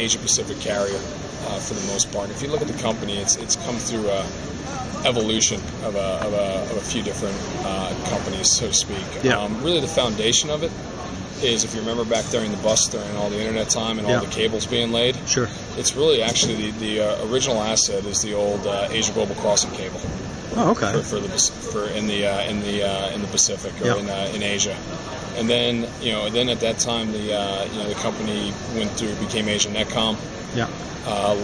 Asia Pacific carrier for the most part. If you look at the company, it's come through a evolution of a few different companies, so to speak. Yeah. Really, the foundation of it is, if you remember back during the bust, during all the internet time and all the cables being laid. Sure. It's really actually the original asset is the old Asia Global Crossing cable. Oh, okay. In the Pacific or in Asia, and then at that time the company became Asia Netcom. Yeah.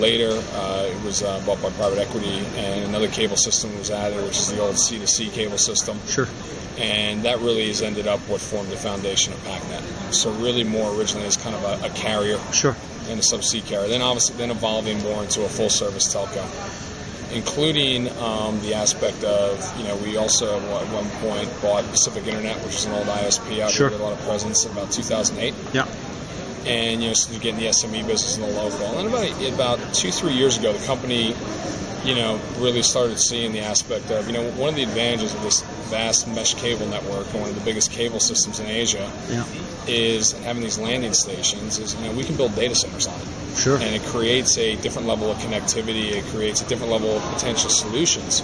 Later, it was bought by private equity, and another cable system was added, which is the old C2C cable system. Sure. And that really has ended up what formed the foundation of PacNet. So really more originally as kind of a carrier. Sure. And a subsea carrier. Then evolving more into a full-service telco, including the aspect of, we also at one point bought Pacific Internet, which is an old ISP out here with a lot of presence in about 2008. Yeah. And, so getting the SME business in the local. And then about 2-3 years ago, the company, really started seeing the aspect of, one of the advantages of this vast mesh cable network, one of the biggest cable systems in Asia, is having these landing stations, is, we can build data centers on it. Sure. And it creates a different level of connectivity. It creates a different level of potential solutions.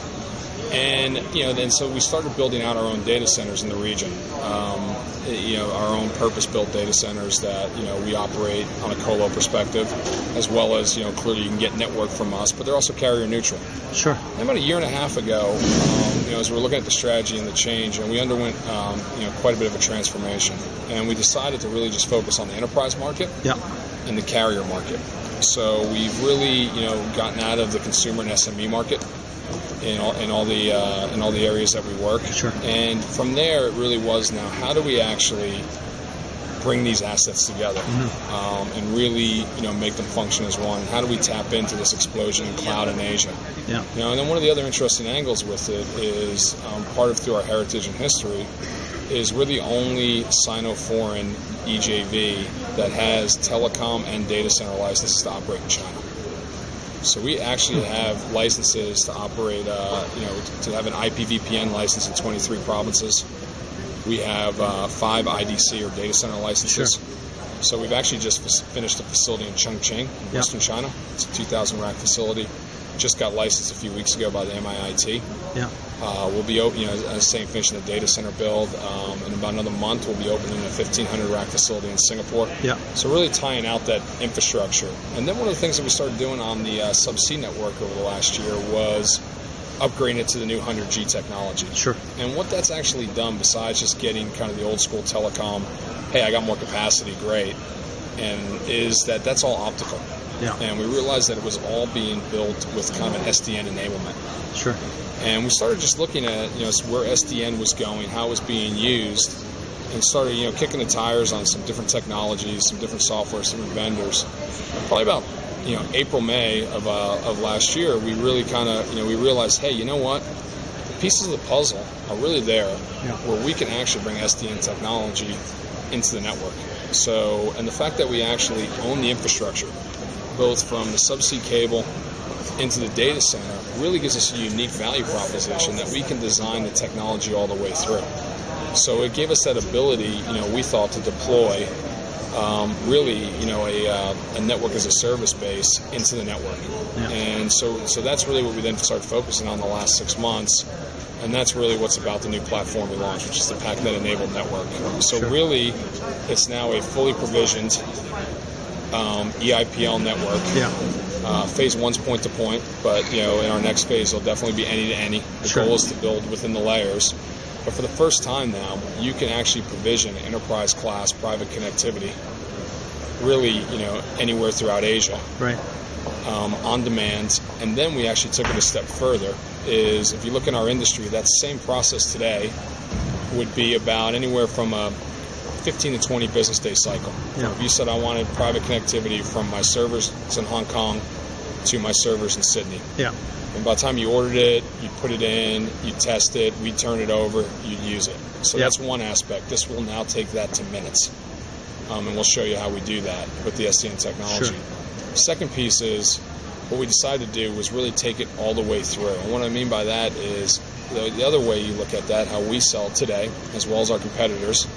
And, then so we started building out our own data centers in the region. Our own purpose-built data centers that, we operate on a colo perspective, as well as, clearly you can get network from us, but they're also carrier neutral. Sure. And about a year and a half ago, as we were looking at the strategy and the change, we underwent, quite a bit of a transformation. And we decided to really just focus on the enterprise market and the carrier market. So we've really, gotten out of the consumer and SME market in all the areas that we work. Sure. And from there, it really was now, how do we actually bring these assets together and really, make them function as one? How do we tap into this explosion in cloud in Asia? Yeah. And then one of the other interesting angles with it is part of through our heritage and history is we're the only Sino-foreign EJV that has telecom and data center licenses to operate in China. So we actually have licenses to operate, to have an IPVPN license in 23 provinces. We have 5 IDC or data center licenses. Sure. So we've actually just finished a facility in Chongqing, in western China. It's a 2,000 rack facility. Just got licensed a few weeks ago by the MIIT. Yeah. We'll be open, finishing the data center build. In about another month, we'll be opening a 1,500 rack facility in Singapore. Yeah. So really tying out that infrastructure. And then one of the things that we started doing on the subsea network over the last year was upgrading it to the new 100G technology. Sure. And what that's actually done, besides just getting kind of the old school telecom, hey, I got more capacity, great, and is that's all optical. Yeah. And we realized that it was all being built with kind of an SDN enablement. Sure. And we started just looking at, where SDN was going, how it was being used, and started, kicking the tires on some different technologies, some different software, some different vendors. Probably about, April, May of last year, we really kind of, we realized, hey, you know what? The pieces of the puzzle are really there where we can actually bring SDN technology into the network. So, and the fact that we actually own the infrastructure, both from the subsea cable into the data center, really gives us a unique value proposition that we can design the technology all the way through. So it gave us that ability, we thought, to deploy a network as a service base into the network. Yeah. And so that's really what we then started focusing on the last 6 months. And that's really what's about the new platform we launched, which is the PacNet-enabled network. So really, it's now a fully provisioned EIPL network. Yeah. Phase 1's point-to-point, but in our next phase, it'll definitely be any-to-any. The goal is to build within the layers. But for the first time now, you can actually provision enterprise-class private connectivity, really, anywhere throughout Asia. Right. On demand. And then we actually took it a step further, is if you look in our industry, that same process today would be about anywhere from a 15 to 20 business day cycle. Yeah. If you said I wanted private connectivity from my servers in Hong Kong to my servers in Sydney. Yeah. And by the time you ordered it, you put it in, you test it, we turn it over, you'd use it. So that's one aspect. This will now take that to minutes. And we'll show you how we do that with the SDN technology. Sure. Second piece is what we decided to do was really take it all the way through. And what I mean by that is the other way you look at that, how we sell today, as well as our competitors,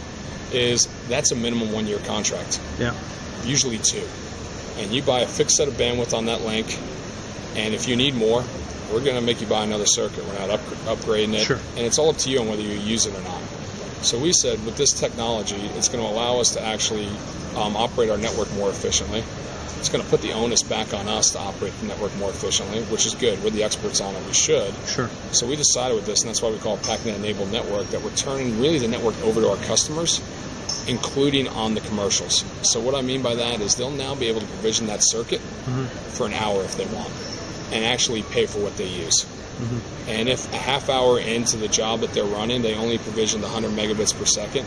is that's a minimum 1-year contract. Yeah. Usually 2. and you buy a fixed set of bandwidth on that link, and if you need more, we're going to make you buy another circuit. We're not upgrading it, Sure. and it's all up to you on whether you use it or not. So we said with this technology, it's going to allow us to actually operate our network more efficiently. It's going to put the onus back on us to operate the network more efficiently, which is good. We're the experts on it. We should. Sure. So we decided with this, and that's why we call it PACnet-enabled network, that we're turning really the network over to our customers, including on the commercials. So what I mean by that is they'll now be able to provision that circuit for an hour if they want, and actually pay for what they use. And if a half hour into the job that they're running, they only provision the 100 megabits per second,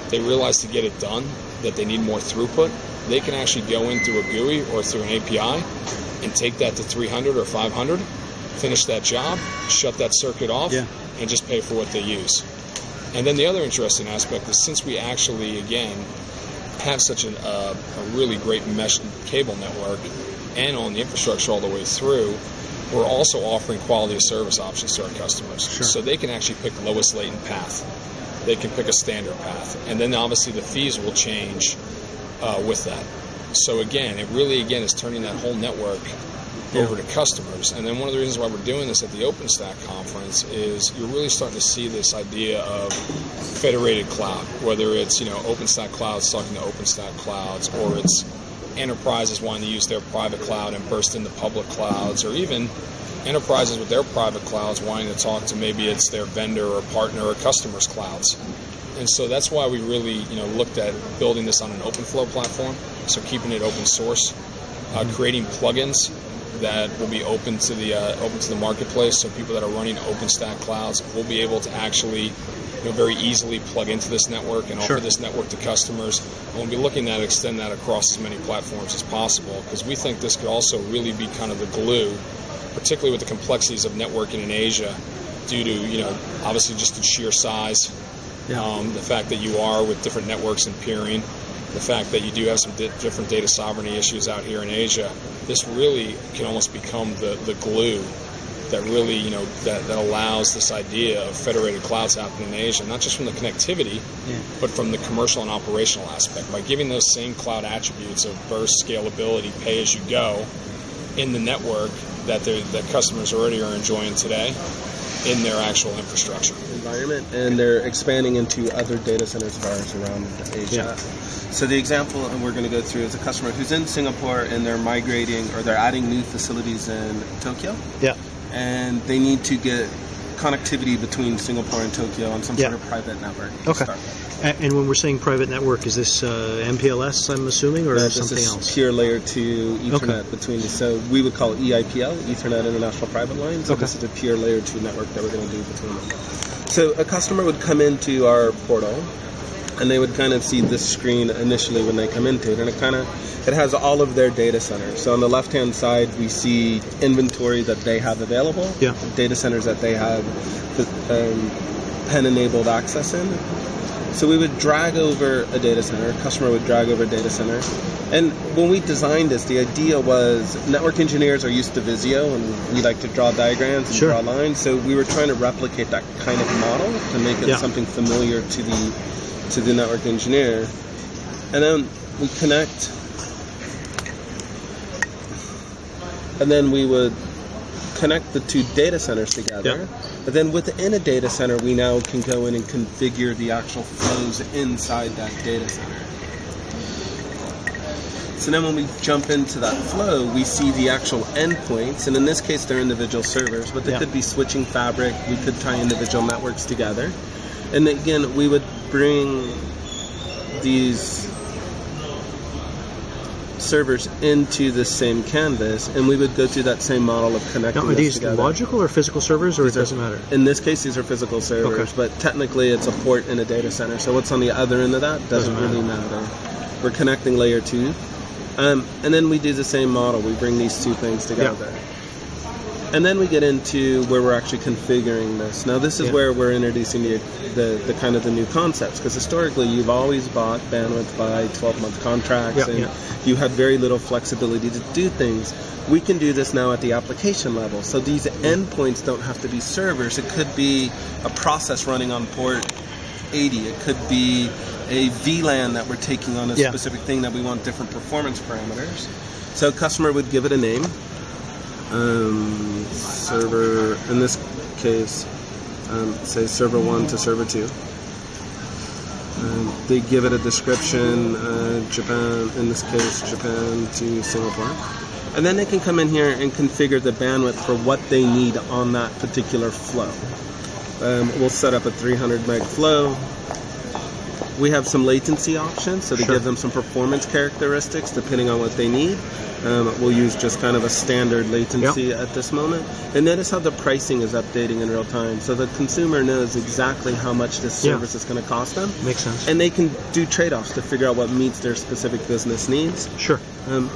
they realize to get it done that they need more throughput, they can actually go in through a GUI or through an API and take that to 300 or 500, finish that job, shut that circuit off, and just pay for what they use. And then the other interesting aspect is, since we actually, again, have such a really great mesh cable network and on the infrastructure all the way through, we're also offering quality of service options to our customers. Sure. So they can actually pick the lowest latent path. They can pick a standard path. And then obviously the fees will change with that. So again, it really, is turning that whole network over to customers. And then one of the reasons why we're doing this at the OpenStack conference is you're really starting to see this idea of federated cloud, whether it's, OpenStack clouds talking to OpenStack clouds, or it's enterprises wanting to use their private cloud and burst into public clouds, or even enterprises with their private clouds wanting to talk to, maybe it's their vendor or partner or customer's clouds. And so that's why we really, looked at building this on an OpenFlow platform, so keeping it open source, creating plugins that will be open to the marketplace, so people that are running OpenStack clouds will be able to actually very easily plug into this network and offer this network to customers. And we'll be looking at extend that across as many platforms as possible, because we think this could also really be kind of the glue, particularly with the complexities of networking in Asia, due to obviously just the sheer size, the fact that you are with different networks and peering, the fact that you do have some different data sovereignty issues out here in Asia. This really can almost become the glue that really, that allows this idea of federated clouds happening in Asia, not just from the connectivity, but from the commercial and operational aspect. By giving those same cloud attributes of burst, scalability, pay-as-you-go in the network that customers already are enjoying today in their actual infrastructure environment, and they're expanding into other data centers of ours around Asia. So the example we're going to go through is a customer who's in Singapore, and they're migrating, or they're adding new facilities in Tokyo. And they need to get connectivity between Singapore and Tokyo on some sort of private network. And when we're saying private network, is this MPLS, I'm assuming, or something else? This is pure layer 2 Ethernet between the, so we would call it EIPL, Ethernet International Private Line. So this is a pure layer 2 network that we're going to do between them. So a customer would come into our portal, and they would kind of see this screen initially when they come into it, and it has all of their data centers. So on the left-hand side, we see inventory that they have available, data centers that they have PEN-enabled access in. So we would drag over a data center, a customer would drag over a data center. And when we designed this, the idea was network engineers are used to Visio, and we like to draw diagrams and draw lines. So we were trying to replicate that kind of model to make it something familiar to the network engineer. And then we connect, and then we would connect the two data centers together. But then within a data center, we now can go in and configure the actual flows inside that data center. So then when we jump into that flow, we see the actual endpoints, and in this case, they're individual servers, but they could be switching fabric. We could tie individual networks together. And again, we would bring these servers into the same canvas, and we would go through that same model of connecting Now, are these together. logical or physical servers, or it doesn't matter? In this case, these are physical servers, but technically it's a port in a data center. So what's on the other end of that doesn't really matter. We're connecting layer 2. And then we do the same model. We bring these two things together. And then we get into where we're actually configuring this. Now, this is where we're introducing the kind of the new concepts, because historically you've always bought bandwidth by 12-month contracts, and you had very little flexibility to do things. We can do this now at the application level. So these endpoints don't have to be servers. It could be a process running on port 80. It could be a VLAN that we're taking on a specific thing that we want different performance parameters. So customer would give it a name. Server, in this case, say server 1 to server 2. They give it a description, Japan, in this case, Japan to Singapore. And then they can come in here and configure the bandwidth for what they need on that particular flow. We'll set up a 300 meg flow. We have some latency options, so to give them some performance characteristics depending on what they need. We'll use just kind of a standard latency at this moment. And notice how the pricing is updating in real time. So the consumer knows exactly how much this service is going to cost them. Makes sense. And they can do trade-offs to figure out what meets their specific business needs. Sure.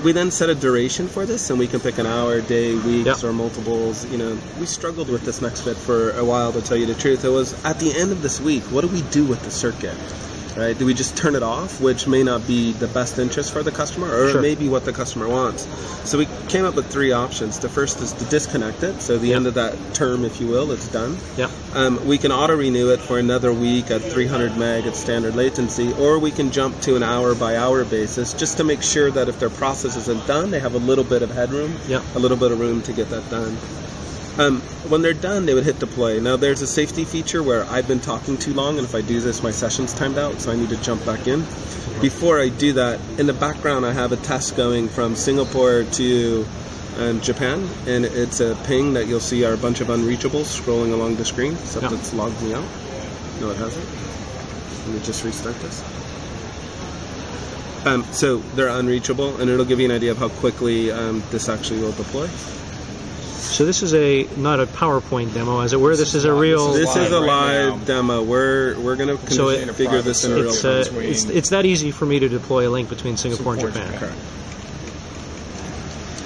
We then set a duration for this, and we can pick an hour, day, weeks, or multiples. You know, we struggled with this next bit for a while, to tell you the truth. It was, at the end of this week, what do we do with the circuit? Right? Do we just turn it off, which may not be the best interest for the customer, or it may be what the customer wants? So we came up with 3 options. The first is to disconnect it, so the end of that term, if you will, it's done. We can auto-renew it for another week at 300 meg at standard latency, or we can jump to an hour-by-hour basis, just to make sure that if their process isn't done, they have a little bit of headroom, a little bit of room to get that done. When they're done, they would hit deploy. Now, there's a safety feature where I've been talking too long, and if I do this, my session's timed out, so I need to jump back in. Before I do that, in the background, I have a test going from Singapore to Japan, and it's a ping that you'll see are a bunch of unreachables scrolling along the screen, except it's logged me out. No, it hasn't. Let me just restart this. So they're unreachable, and it'll give you an idea of how quickly this actually will deploy. So this is not a PowerPoint demo, as it were. This is a real. This is a live demo. We're going to configure this in real time. It's that easy for me to deploy a link between Singapore and Japan. Correct.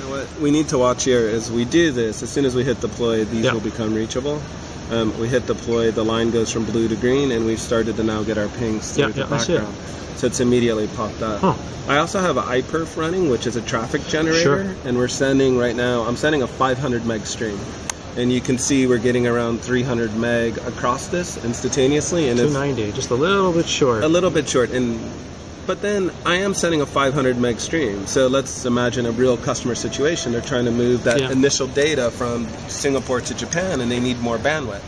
What we need to watch here is we do this. As soon as we hit deploy, these will become reachable. We hit deploy, the line goes from blue to green, and we've started to now get our pings through the background. So it's immediately popped up. I also have an iPerf running, which is a traffic generator, and we're sending right now, I'm sending a 500 meg stream. And you can see we're getting around 300 meg across this instantaneously. And 290, just a little bit short. A little bit short. But then I am sending a 500 meg stream. So let's imagine a real customer situation. They're trying to move that initial data from Singapore to Japan, and they need more bandwidth.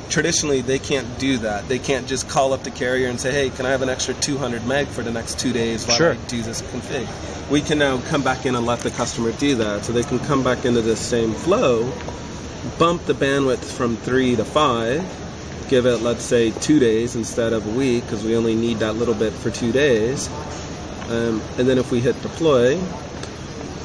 Traditionally, they can't do that. They can't just call up the carrier and say, hey, can I have an extra 200 meg for the next 2 days while I do this config? We can now come back in and let the customer do that. So they can come back into this same flow, bump the bandwidth from 3 to 5, give it, let's say, 2 days instead of a week, because we only need that little bit for 2 days. And then if we hit deploy,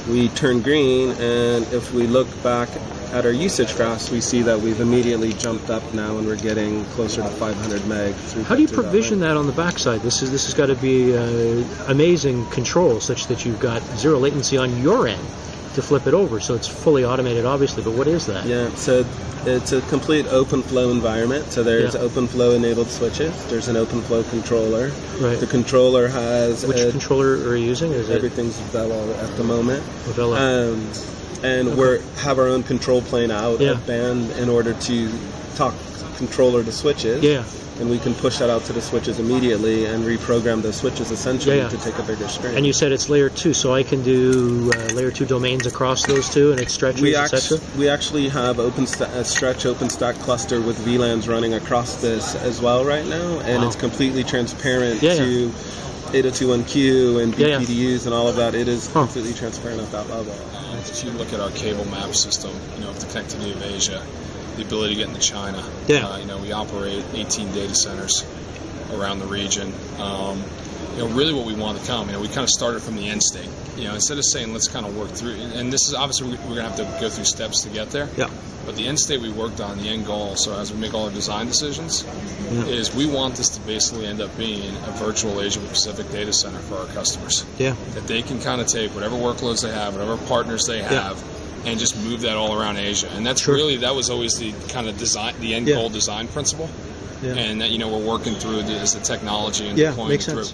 we turn green, and if we look back at our usage graphs, we see that we've immediately jumped up now, and we're getting closer to 500 meg. How do you provision that on the backside? This has got to be amazing control, such that you've got zero latency on your end to flip it over. So it's fully automated, obviously. But what is that? So it's a complete open flow environment. So there's open flow enabled switches. There's an open flow controller. The controller has which controller are you using? Everything's Velo at the moment. And we have our own control plane out of band in order to talk controller to switches. And we can push that out to the switches immediately and reprogram the switches essentially to take a bigger screen. And you said it's layer 2, so I can do layer 2 domains across those two, and it stretches, etc. We actually have a stretch OpenStack cluster with VLANs running across this as well right now, and it's completely transparent to 802.1q and BPDUs and all of that. It is completely transparent at that level. If you look at our cable map system, with the connectivity of Asia, the ability to get into China. We operate 18 data centers around the region. Really what we want to come, we kind of started from the end state. Instead of saying let's kind of work through, and this is obviously we're going to have to go through steps to get there. But the end state we worked on, the end goal, so as we make all our design decisions, is we want this to basically end up being a virtual Asia Pacific data center for our customers. That they can kind of take whatever workloads they have, whatever partners they have, and just move that all around Asia. And that's that was always the kind of design, the end goal design principle. And that, we're working through as the technology and deploying it through.